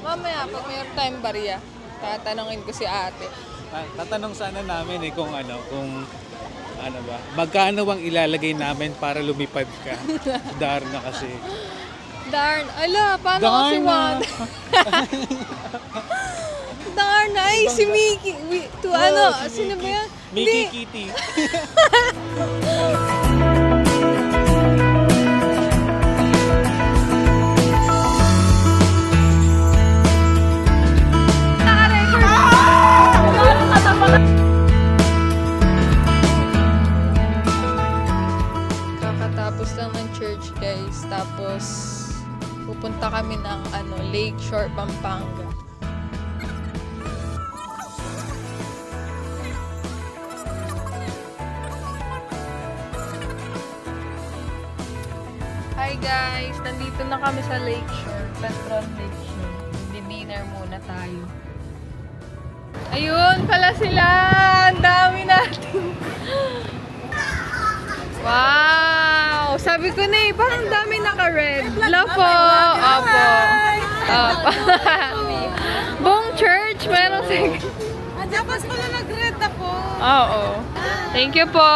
Mamaya, pag mayroon tayong barya, tatanungin ko si ate. Tatanong sana namin kung ano ba, magkano bang ilalagay namin para lumipad ka? Darna kasi. Darn, ala, paano kasi Darna. Darn, ay, si Mickey. Sino ba yan? Mickey Kitty. Kakatapos lang ng church, guys. Tapos, pupunta kami ng Lakeshore, Pampanga. Hi guys! Nandito na kami sa Lakeshore, Petron Lakeshore. Dinner muna tayo. Ayun pala sila! Ang dami natin! Wow! Sabi ko na parang dami naka-red. Hello po! Opo. Opo. Buong church, meron second. Tapos ko na nag-red ako. Oo. Thank you po!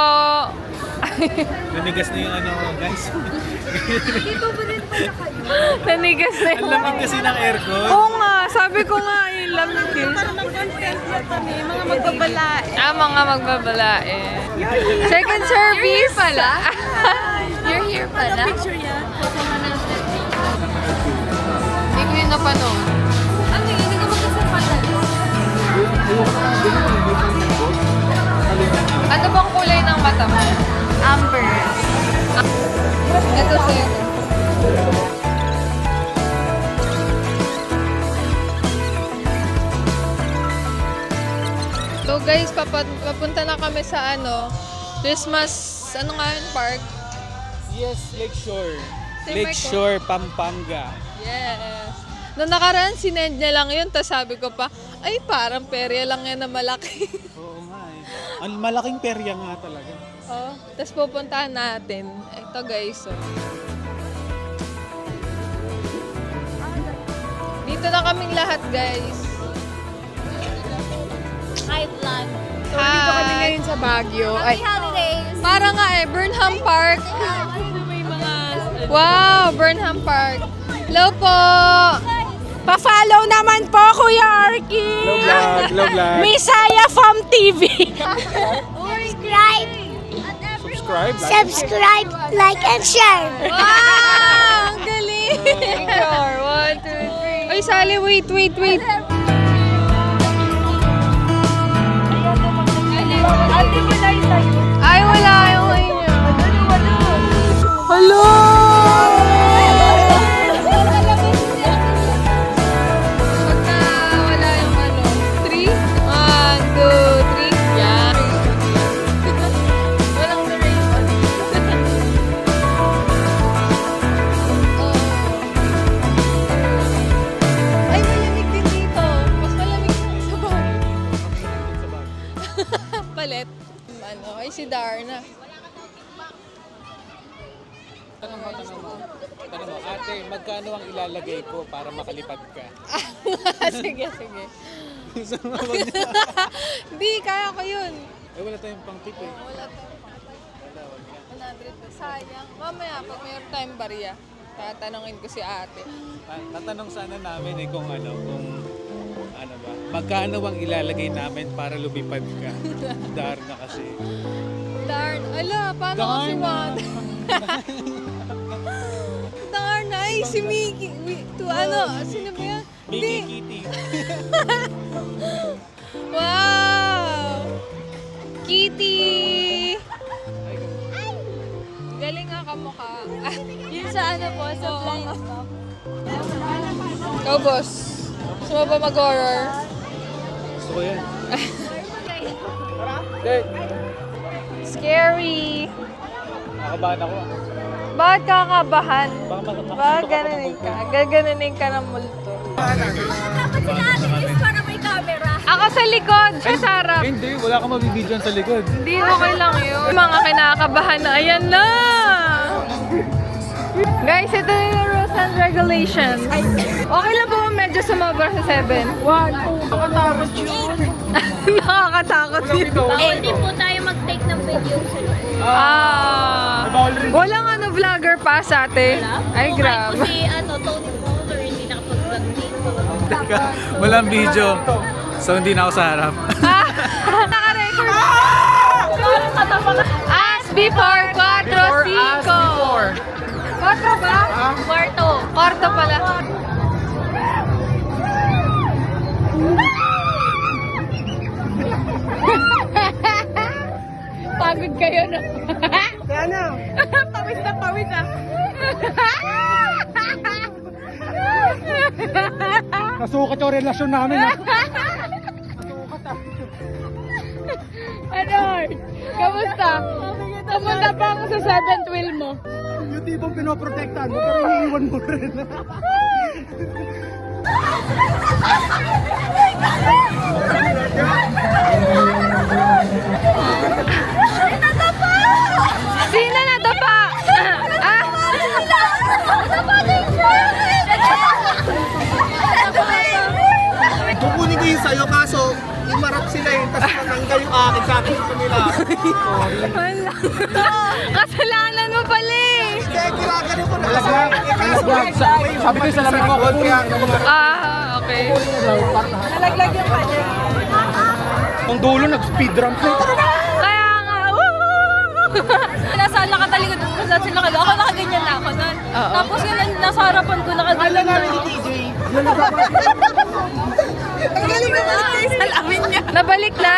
Nanigas na yung guys. Dito ba din pala kayo? Nanigas na Ang lamig kasi ng aircon. Oo nga, sabi ko nga lamig eh. Para mag-content na kami, mga magbabalae. Mga magbabalae. Second service pala? You're here pala? Picture yan. Hindi ko yun napanood. Ano yun? Hindi ka magkasapatan. Ano bang kulay ng mata mo? Amber. Ito sa'yo. So guys, papunta na kami sa Christmas, park? Yes, Lakeshore. Say Lakeshore, Pampanga. Yes. Noong nakaraan, sinend niya lang yun, tapos sabi ko pa, ay parang perya lang yan na malaki. Oo nga eh. Ang malaking perya nga talaga. Oh, tapos pupuntahan natin. Ito guys, Dito na kaming lahat, guys. Hi, vlog. So, dito kami ngayon sa Baguio. Happy holidays! Para nga Burnham Park. May mga... Wow, Burnham Park. Hello po! Pa-follow naman po, Kuya Arky! Hello vlog. Misaya from TV! Subscribe. like, and share! Wow! Ang galing! Picture. 1, 2, 3. Ay, Sally, wait. Ay, wala yung inyo. Hello! Pagka wala yung 3. 1, 2, 3. Yan. Walang narration. Ay, malamig din dito. Mas malamig sa bahay. Palit. Ay si Darna. Tanong mo, ate, magkano ang ilalagay ko para makalipad ka? Sige. Hindi, kaya ko yun. Wala tayong pang tip eh. Wala to. 100 pa. Sayang. Mamaya, pag mayroon tayong barya, tatanungin ko si ate. Tatanong sana namin kung ano ba, magkano bang ilalagay namin para lumipad ka? Darna kasi. Darn, ala, paano kasi Darn, ay, si Mickey. Sino ba yan? Mickey Kitty. Wow! Kitty! Galing nga kamukha. Yun sa po, sa blind spot. Ikaw, boss. Gusto mo ba mag-horror? Gusto ko yan. Okay. Scary! Nakabahan ako. Bakit kakabahan? Baka Gaganunin ka. Gaganunin ka ng multo. Dapat sila atin para may camera. Ako sa likod, siya sa harap. Hindi, wala kang mabibidyoan sa likod. Hindi, okay lang yun. Mga kinakabahan na, ayan na! Guys, ito yung laro sa and regulations. Okay lang po kung medyo sumobra sa 7. 1, 2, nakakatakot yun. Nakakatakot yun. Hindi po tayo mag-take ng video sa Walang vlogger pa sa ate. Ay, grabe. Si Tony Fowler, hindi nakapag-vlog dito. Teka, walang video. So, hindi na ako sa harap. Naka-record. As before, 4, 5. 4 ba? Kwarto. Kwarto pala. Pagod kayo, no? Kaya na. Pawis na pawis, ah. Nasukat yung relasyon namin. Edward, kamusta? Pumunta pa ako sa 7th wheel mo. Yung tipong pinoprotektahan mo, pero iniiwan mo rin. Sino na to pa? Ah? Kukunin ko yung sa'yo, kaso imarap sila eh. Tapos natanggal yung akin sa akin sa nila. Wala. Kasalanan mo pala eh. Hindi, kinakano ko na kasi. Sabi ko sa lamig mo, Ah, okay. Nalaglag yung kanya. Ang dulo, nag-speed ramp na. Kaya nga, Nasa nakatalikod ko sa sila kayo. Ako nakaganyan na ako nun. Oo. Tapos yun, nasa harapan ko nakaganyan na ako. Ang galing na Salamin niya. nabalik na?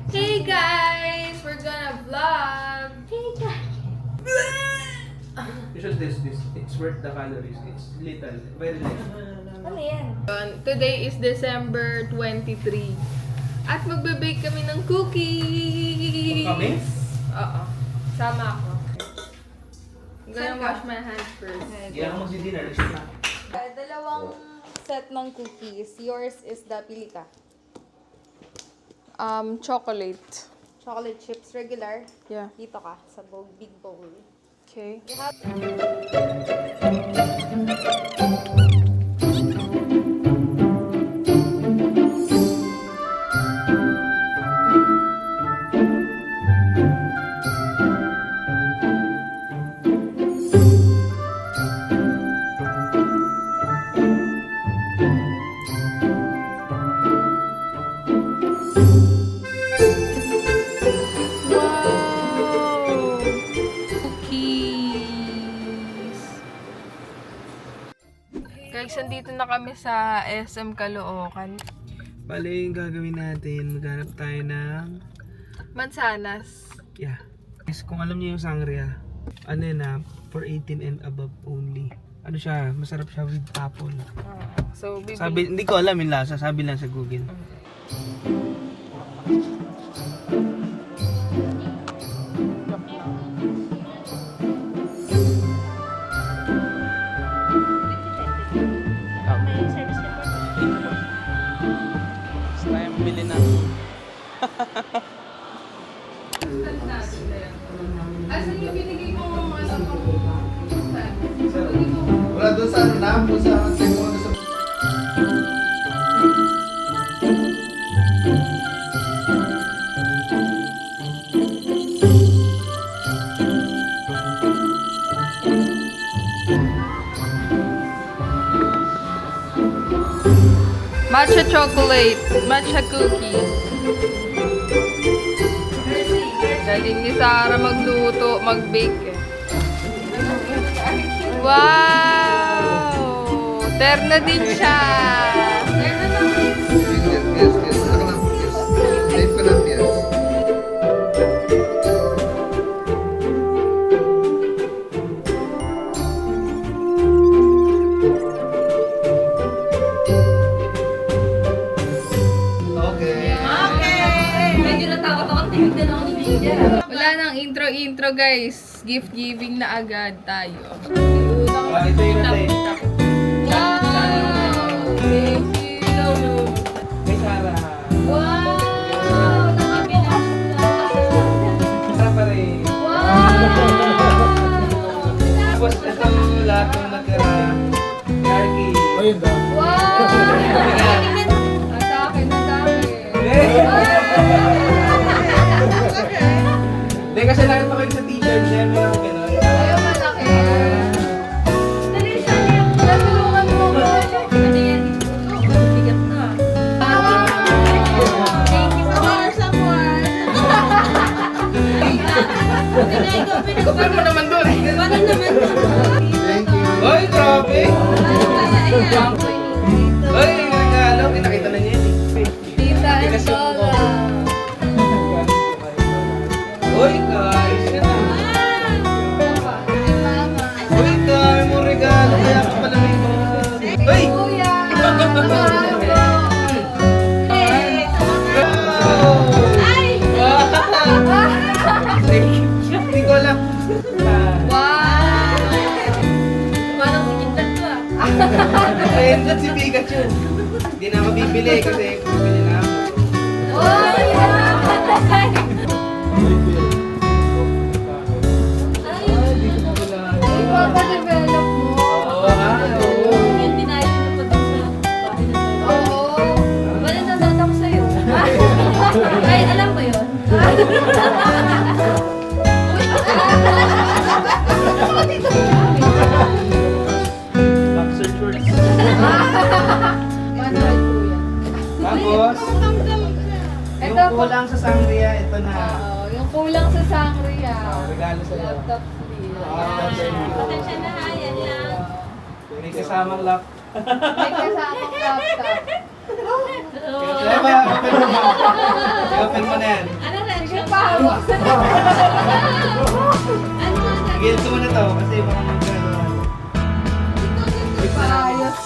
Hey guys, we're gonna vlog. Hey guys. You should this. It's worth the calories. It's little, very little. Ano yan? Today is December 23. At magbe-bake kami ng cookies. Kami? Oo. Sama ako. I'm gonna wash my hands first. Hindi ako magdi-dinner. Dalawang set ng cookies. Yours is the pili ka. Chocolate. Chocolate chips, regular. Yeah. Dito ka, sa bowl, big bowl. Okay. You have Wow! Cookies! Guys, andito na kami sa SM Caloocan. Bale, yung gagawin natin, maghanap tayo ng... Mansanas. Yeah. Guys, kung alam niyo yung sangria, ano yun na, for 18 and above only. Ano siya, masarap siya with apple. So, Sabi, hindi ko alam yung lasa, sabi lang sa Google. Tayo bili na. Asan yung binigay mo Wala doon sa ano na, doon sa segundo sa... Matcha chocolate, matcha cookie. Galing ni Sarah magluto, mag-bake. Wow! Terno din siya. Yes. Ano lang, yes. Save ko lang, yes. Okay. Medyo natakot ako. Tingnan ako ni Miguel. Pero guys, gift giving na agad tayo. Ito yung natin. Wow! Thank you! May Sarah. Wow! Sarah pa rin. Tapos ito lahat ng natira. Yarky. Ayun daw. Wow! Atake. Hindi kasi nakita ko yun sa t-shirt niya. Meron ko gano'n. Ayaw malaki. Dali sa niya. Natulungan mo ko. Ano yan? Bigat na. Thank you so much. Kapal mo naman doon. Paano naman to? Thank you. Hoy, grabe! Hoy, yung regalo. Pinakita na niya yun eh. Tita and Kasi yung Lola. Hoy, guys. Yan na. Si Mama. Hoy, dami mo regalo. Kaya ka pala may bag. Hoy! Kuya! Hindi ko alam. Wow! Parang si Kintan to ah. Ayun doon si Pikachu. Hindi na mabibili kasi bibili na ako. Oh, yeah! Ipapadevelop mo. Oo, oo. Yung dinayo na pa dun sa bahay na to. Oo. Wala na data ko sa'yo. Ay, alam mo yun? Boxer shorts. Manood po yan. Tapos, Ito yung po. kulang sa sangria, ito na. Oo, yung kulang sa sangria. Regalo sa'yo. Laptop sleeve. Thank you. Pasensya na ha, yan lang. May kasamang lap. May kasamang laptop. Kaya ba, open mo ba? I-open mo na yan. Ano na? Sige pa, hawak sa Sige, ito mo na to kasi baka magkano. Paayos.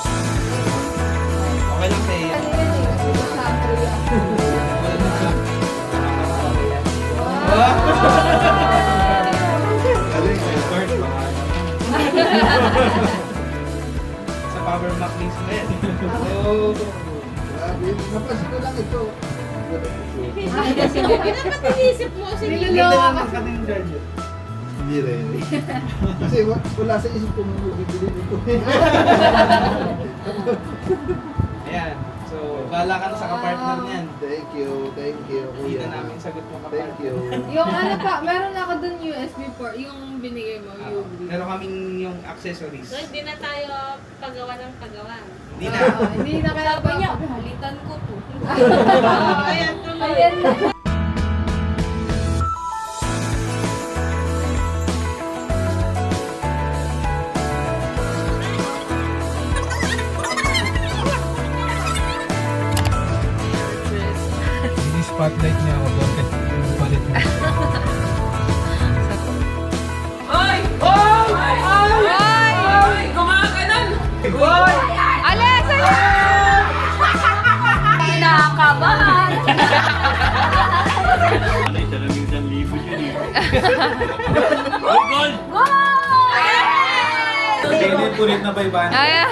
Okay lang sa'yo. Ano yan eh? Yung sangria. Wala na siya. Sa Power Mac mismo yan. Oh. Grabe. Napansin ko lang ito. Dapat inisip mo. Sige. Hindi na naman ka din charger. Hindi rin. Kasi wala sa isip ko nung bibili nito. Ayan. So, bahala ka na sa kapartner niyan. Thank you. Thank you. Hindi Kuya. na namin sagot mo Thank kapartner. you. Yung ano pa, meron ako dun USB port, yung binigay mo, USB. Meron kaming yung accessories. So, hindi na tayo pagawa ng pagawa. Hindi na. Hindi na kaya Sabi niya, pa. halitan ko to. Ayan tuloy. Ayan na. Spotlight niya ako doon kasi palit mo. Ala, sa'yo! Kinakabahan! Hindi, punit na 500. Ayan.